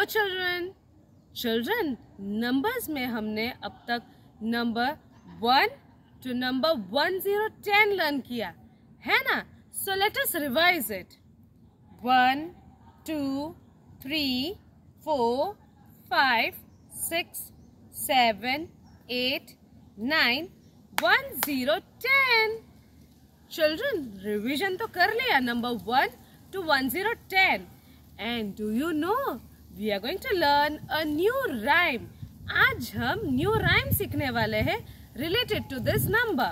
Hello children numbers में हमने अब तक नंबर 1 to number 1010 लर्न किया है ना. So let us revise it. 1 2 3 4 5 6 7 8 9 1 0 10. Children revision तो कर लिया number 1 to 1010. And do you know we are going to learn a new rhyme. आज हम new rhyme सीखने वाले हैं related to this number.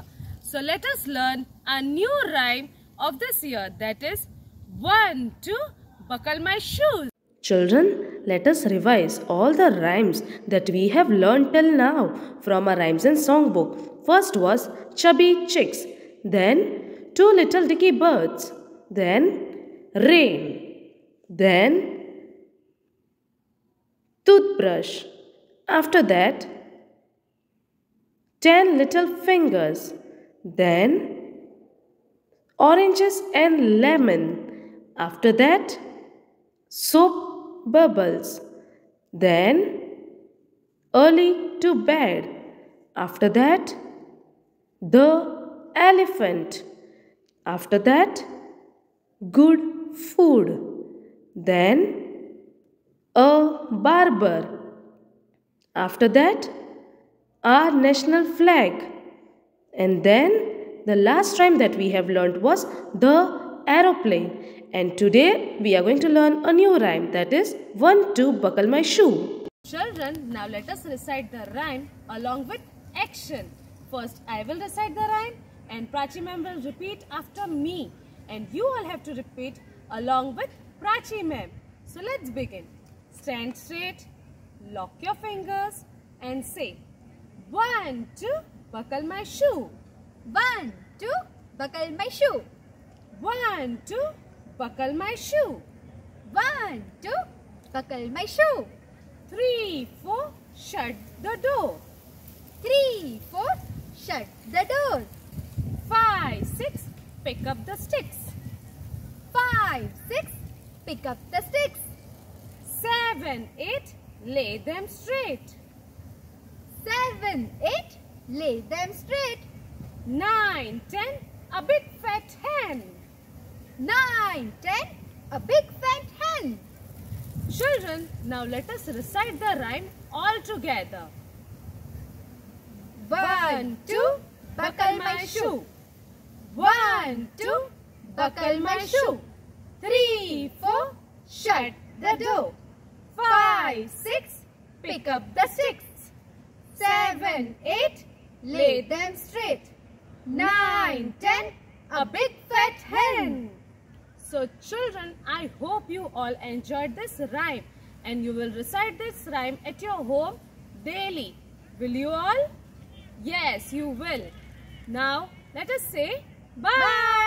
So let us learn a new rhyme of this year, that is 1 2 buckle my shoes. Children, let us revise all the rhymes that we have learned till now from our rhymes and songbook. First was chubby chicks, then two little dicky birds, then rain, then toothbrush. After that, 10 little fingers, then oranges and lemon. After that, soap bubbles, then early to bed. After that, the elephant. After that, good food. Then a barber. After that, our national flag. And then the last rhyme that we have learnt was the aeroplane. And today we are going to learn a new rhyme, that is 1 2 buckle my shoe. Children, now let us recite the rhyme along with action. First I will recite the rhyme and Prachi ma'am will repeat after me. And you all have to repeat along with Prachi ma'am. So let's begin. Stand straight, lock your fingers and say 1 2 buckle my shoe. 1 2 buckle my shoe. 1 2 buckle my shoe. 1 2 buckle my shoe. 3 4 shut the door. 3 4 shut the door. 5 6 pick up the sticks. 5 6 pick up the sticks. 7 8 lay them straight. 7 8 lay them straight. 9 10 a big fat hen. 9 10 a big fat hen. Children, now let us recite the rhyme all together. 1 2 buckle my shoe. 1 2 buckle my shoe. 3 4 shut the door. 5 6 pick up the sticks. 7 8 lay them straight. 9 10 a big fat hen. So children, I hope you all enjoyed this rhyme and you will recite this rhyme at your home daily. Will you all? Yes, you will. Now let us say bye.